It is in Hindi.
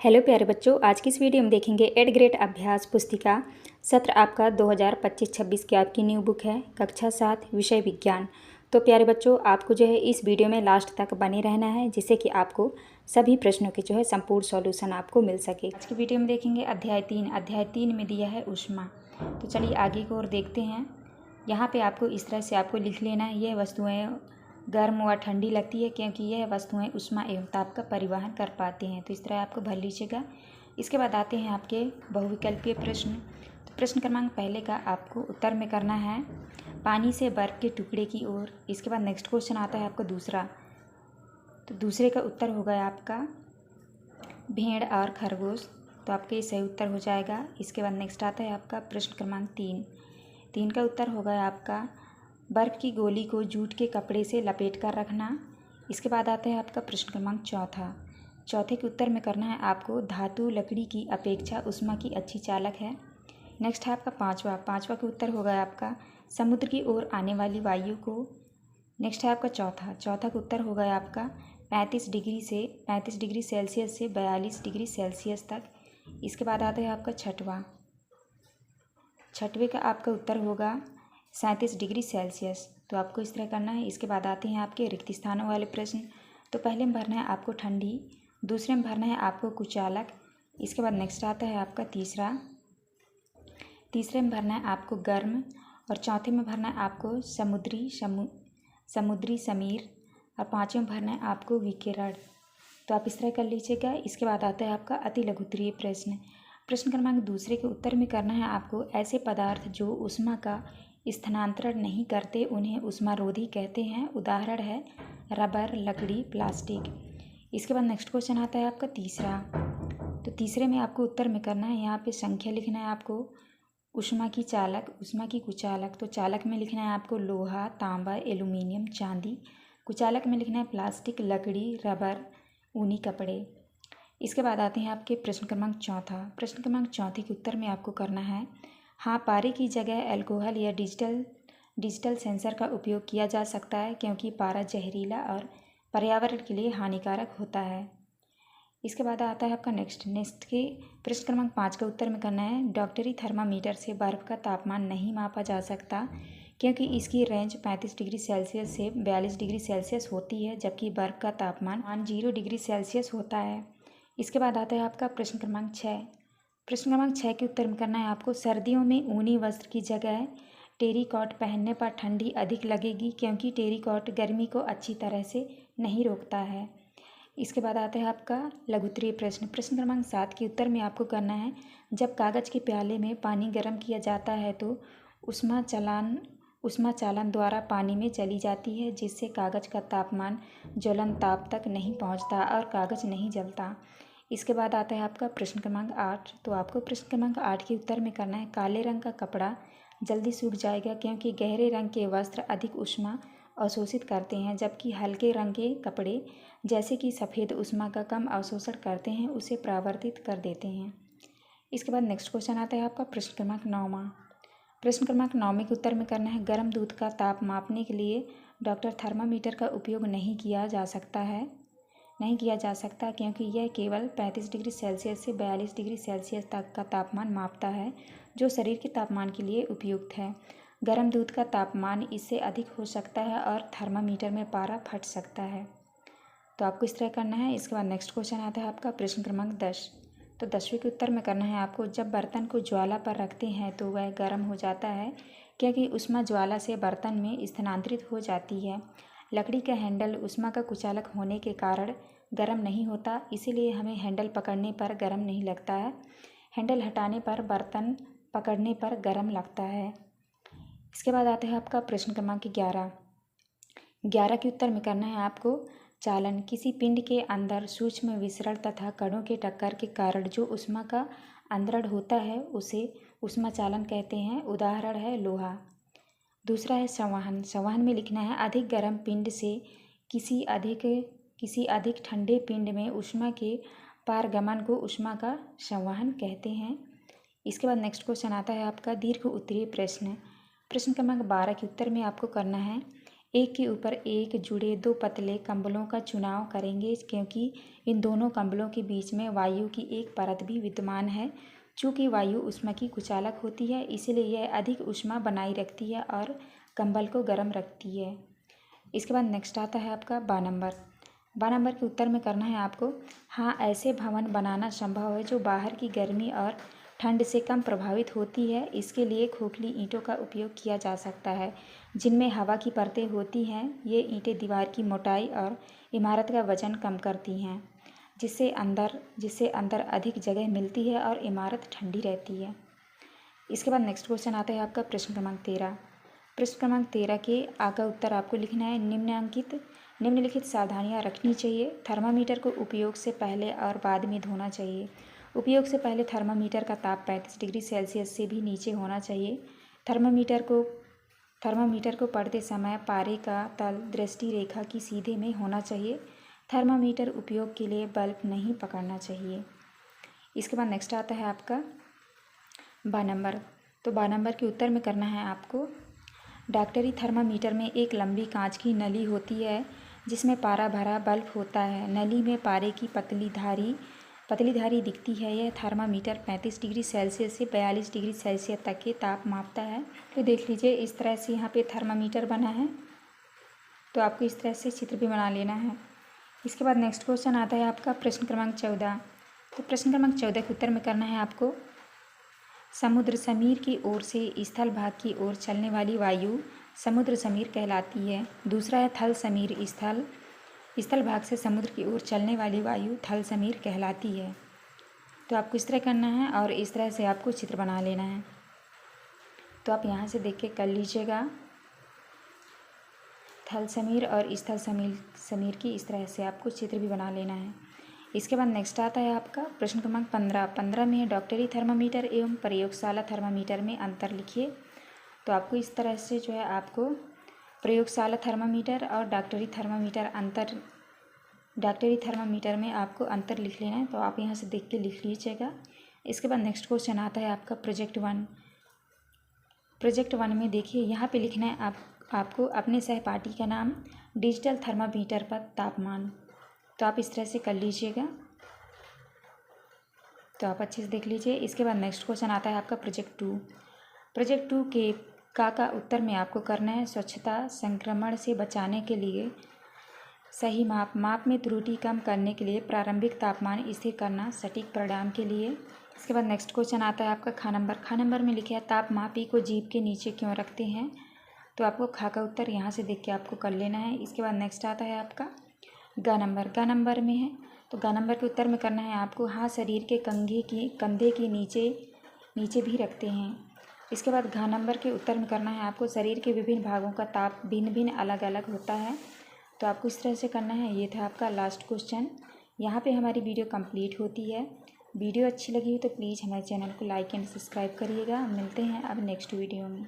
हेलो प्यारे बच्चों, आज की इस वीडियो में देखेंगे 8 ग्रेड अभ्यास पुस्तिका सत्र आपका 2025-26 की आपकी न्यू बुक है कक्षा 7 विषय विज्ञान। तो प्यारे बच्चों, आपको जो है इस वीडियो में लास्ट तक बने रहना है जिससे कि आपको सभी प्रश्नों के जो है संपूर्ण सॉल्यूशन आपको मिल सके। आज की वीडियो में देखेंगे अध्याय 3 में दिया है ऊष्मा। तो चलिए आगे की ओर देखते हैं। यहाँ पर आपको इस तरह से आपको लिख लेना है, यह वस्तुएँ गर्म व ठंडी लगती है क्योंकि यह वस्तुएं उष्मा एवं ताप का परिवहन कर पाती हैं। तो इस तरह आपको भर लीजिएगा। इसके बाद आते हैं आपके बहुविकल्पीय प्रश्न। तो प्रश्न क्रमांक पहले का आपको उत्तर में करना है पानी से बर्फ के टुकड़े की ओर। इसके बाद नेक्स्ट क्वेश्चन आता है आपका दूसरा। तो दूसरे का उत्तर होगा आपका भेड़ और खरगोश। तो आपके ये सही उत्तर हो जाएगा। इसके बाद नेक्स्ट आता है आपका प्रश्न क्रमांक 3 का उत्तर होगा आपका बर्फ़ की गोली को जूट के कपड़े से लपेट कर रखना। इसके बाद आता है आपका प्रश्न क्रमांक चौथे के उत्तर में करना है आपको धातु लकड़ी की अपेक्षा उष्मा की अच्छी चालक है। नेक्स्ट है आपका पाँचवा के उत्तर होगा आपका समुद्र की ओर आने वाली वायु को। नेक्स्ट है आपका चौथा का उत्तर होगा आपका 35 डिग्री सेल्सियस से 42 डिग्री सेल्सियस तक। इसके बाद आता है आपका छठवें का आपका उत्तर होगा 37 डिग्री सेल्सियस। तो आपको इस तरह करना है। इसके बाद आते हैं आपके रिक्त स्थानों वाले प्रश्न। तो पहले में भरना है आपको ठंडी, दूसरे में भरना है आपको कुचालक। इसके बाद नेक्स्ट आता है आपका तीसरे में भरना है आपको गर्म और चौथे में भरना है आपको समुद्री समीर और पाँचवें में भरना है आपको विकिरण। तो आप इस तरह कर लीजिएगा। इसके बाद आता है आपका अति लघुत्तरीय प्रश्न क्रमांक दूसरे के उत्तर में करना है आपको ऐसे पदार्थ जो ऊष्मा का स्थानांतरण नहीं करते उन्हें ऊष्मारोधी कहते हैं। उदाहरण है रबर, लकड़ी, प्लास्टिक। इसके बाद नेक्स्ट क्वेश्चन आता है आपका तीसरा। तो तीसरे में आपको उत्तर में करना है यहाँ पे संख्या लिखना है आपको ऊष्मा की चालक, ऊष्मा की कुचालक। तो चालक में लिखना है आपको लोहा, तांबा, एल्यूमिनियम, चांदी। कुचालक में लिखना है प्लास्टिक, लकड़ी, रबर, ऊनी कपड़े। इसके बाद आते हैं आपके प्रश्न क्रमांक चौथे के उत्तर में आपको करना है हाँ, पारे की जगह अल्कोहल या डिजिटल सेंसर का उपयोग किया जा सकता है क्योंकि पारा जहरीला और पर्यावरण के लिए हानिकारक होता है। इसके बाद आता है आपका नेक्स्ट के प्रश्न क्रमांक 5 का उत्तर में करना है डॉक्टरी थर्मामीटर से बर्फ़ का तापमान नहीं मापा जा सकता क्योंकि इसकी रेंज 35 डिग्री सेल्सियस से 42 डिग्री सेल्सियस होती है, जबकि बर्फ़ का तापमान 0 डिग्री सेल्सियस होता है। इसके बाद आता है आपका प्रश्न क्रमांक 6 के उत्तर में करना है आपको सर्दियों में ऊनी वस्त्र की जगह टेरिकॉट पहनने पर ठंडी अधिक लगेगी क्योंकि टेरिकॉट गर्मी को अच्छी तरह से नहीं रोकता है। इसके बाद आता है आपका लघुत्तरीय प्रश्न क्रमांक 7 के उत्तर में आपको करना है जब कागज़ के प्याले में पानी गर्म किया जाता है तो ऊष्मा चालन द्वारा पानी में चली जाती है जिससे कागज़ का तापमान ज्वलन ताप तक नहीं पहुंचता और कागज़ नहीं जलता। इसके बाद आता है आपका प्रश्न क्रमांक 8। तो आपको प्रश्न क्रमांक 8 के उत्तर में करना है काले रंग का कपड़ा जल्दी सूख जाएगा क्योंकि गहरे रंग के वस्त्र अधिक ऊष्मा अवशोषित करते हैं, जबकि हल्के रंग के कपड़े जैसे कि सफ़ेद ऊष्मा का कम अवशोषण करते हैं, उसे परावर्तित कर देते हैं। इसके बाद नेक्स्ट क्वेश्चन आता है आपका प्रश्न क्रमांक 9 के उत्तर में करना है गर्म दूध का ताप मापने के लिए डॉक्टर थर्मामीटर का उपयोग नहीं किया जा सकता क्योंकि यह केवल 35 डिग्री सेल्सियस से 42 डिग्री सेल्सियस तक का तापमान मापता है जो शरीर के तापमान के लिए उपयुक्त है। गर्म दूध का तापमान इससे अधिक हो सकता है और थर्मामीटर में पारा फट सकता है। तो आपको इस तरह करना है। इसके बाद नेक्स्ट क्वेश्चन आता है आपका प्रश्न क्रमांक 10। तो 10वें के उत्तर में करना है आपको जब बर्तन को ज्वाला पर रखते हैं तो वह गर्म हो जाता है क्योंकि ऊष्मा ज्वाला से बर्तन में स्थानांतरित हो जाती है। लकड़ी का हैंडल ऊष्मा का कुचालक होने के कारण गर्म नहीं होता, इसीलिए हमें हैंडल पकड़ने पर गर्म नहीं लगता है। हैंडल हटाने पर बर्तन पकड़ने पर गर्म लगता है। इसके बाद आता है आपका प्रश्न क्रमांक 11 के उत्तर में करना है आपको चालन किसी पिंड के अंदर सूक्ष्म विसरण तथा कणों के टक्कर के कारण जो ऊष्मा का अंतरण होता है उसे ऊष्मा चालन कहते हैं। उदाहरण है लोहा। दूसरा है संवहन में लिखना है अधिक गर्म पिंड से किसी अधिक ठंडे पिंड में ऊष्मा के पारगमन को ऊष्मा का संवहन कहते हैं। इसके बाद नेक्स्ट क्वेश्चन आता है आपका दीर्घ उत्तरीय प्रश्न क्रमांक 12 के उत्तर में आपको करना है एक के ऊपर एक जुड़े दो पतले कंबलों का चुनाव करेंगे, क्योंकि इन दोनों कंबलों के बीच में वायु की एक परत भी विद्यमान है। चूँकि वायु ऊष्मा की कुचालक होती है, इसलिए यह अधिक ऊष्मा बनाए रखती है और कंबल को गर्म रखती है। इसके बाद नेक्स्ट आता है आपका 12 नंबर। 12 नंबर के उत्तर में करना है आपको, हाँ, ऐसे भवन बनाना संभव है जो बाहर की गर्मी और ठंड से कम प्रभावित होती है। इसके लिए खोखली ईंटों का उपयोग किया जा सकता है, जिनमें हवा की परतें होती हैं। ये ईंटें दीवार की मोटाई और इमारत का वजन कम करती हैं, जिससे अंदर अधिक जगह मिलती है और इमारत ठंडी रहती है। इसके बाद नेक्स्ट क्वेश्चन आता है आपका प्रश्न क्रमांक 13। प्रश्न क्रमांक 13 के का उत्तर आपको लिखना है, निम्नलिखित सावधानियां रखनी चाहिए। थर्मामीटर को उपयोग से पहले और बाद में धोना चाहिए। उपयोग से पहले थर्मामीटर का ताप 35 डिग्री सेल्सियस से भी नीचे होना चाहिए। थर्मामीटर को पढ़ते समय पारे का तल दृष्टि रेखा की सीधे में होना चाहिए। थर्मामीटर उपयोग के लिए बल्ब नहीं पकड़ना चाहिए। इसके बाद नेक्स्ट आता है आपका 12 नंबर। तो 12 नंबर के उत्तर में करना है आपको, डॉक्टरी थर्मामीटर में एक लंबी कांच की नली होती है, जिसमें पारा भरा बल्ब होता है। नली में पारे की पतली धारी दिखती है। यह थर्मामीटर 35 डिग्री सेल्सियस से 42 डिग्री सेल्सियस तक के ताप मापता है। तो देख लीजिए, इस तरह से यहाँ पे थर्मामीटर बना है, तो आपको इस तरह से चित्र भी बना लेना है। इसके बाद नेक्स्ट क्वेश्चन आता है आपका प्रश्न क्रमांक 14। तो प्रश्न क्रमांक 14 के उत्तर में करना है आपको, समुद्र समीर की ओर से स्थल भाग की ओर चलने वाली वायु समुद्र समीर कहलाती है। दूसरा है थल समीर, स्थल भाग से समुद्र की ओर चलने वाली वायु थल समीर कहलाती है। तो आपको इस तरह करना है और इस तरह से आपको चित्र बना लेना है। तो आप यहाँ से देख के कर लीजिएगा, थल समीर और स्थल समीर की इस तरह से आपको चित्र भी बना लेना है। इसके बाद नेक्स्ट आता है आपका प्रश्न क्रमांक 15। 15 में डॉक्टरी थर्मामीटर एवं प्रयोगशाला थर्मामीटर में अंतर लिखिए। तो आपको इस तरह से जो है आपको प्रयोगशाला थर्मामीटर और डॉक्टरी थर्मामीटर में आपको अंतर लिख लेना है। तो आप यहाँ से देख के लिख लीजिएगा। इसके बाद नेक्स्ट क्वेश्चन आता है आपका प्रोजेक्ट 1। प्रोजेक्ट 1 में देखिए, यहाँ पे लिखना है आपको अपने सहपाठी का नाम, डिजिटल थर्मामीटर पर तापमान। तो आप इस तरह से कर लीजिएगा। तो आप अच्छे से देख लीजिए। इसके बाद नेक्स्ट क्वेश्चन आता है आपका प्रोजेक्ट 2। प्रोजेक्ट 2 के का उत्तर में आपको करना है, स्वच्छता संक्रमण से बचाने के लिए सही माप में त्रुटि कम करने के लिए प्रारंभिक तापमान स्थिर करना सटीक परिणाम के लिए। इसके बाद नेक्स्ट क्वेश्चन आता है आपका खा नंबर में लिखे है, तापमापी को जीभ के नीचे क्यों रखते हैं। तो आपको खा का उत्तर यहाँ से देख के आपको कर लेना है। इसके बाद नेक्स्ट आता है आपका गा नंबर में है। तो गा नंबर के उत्तर में करना है आपको, हाँ, शरीर के कंधे के नीचे भी रखते हैं। इसके बाद घा नंबर के उत्तर में करना है आपको, शरीर के विभिन्न भागों का ताप भिन्न भिन्न अलग अलग होता है। तो आपको इस तरह से करना है। ये था आपका लास्ट क्वेश्चन। यहाँ पे हमारी वीडियो कंप्लीट होती है। वीडियो अच्छी लगी हो तो प्लीज़ हमारे चैनल को लाइक एंड सब्सक्राइब करिएगा। मिलते हैं अब नेक्स्ट वीडियो में।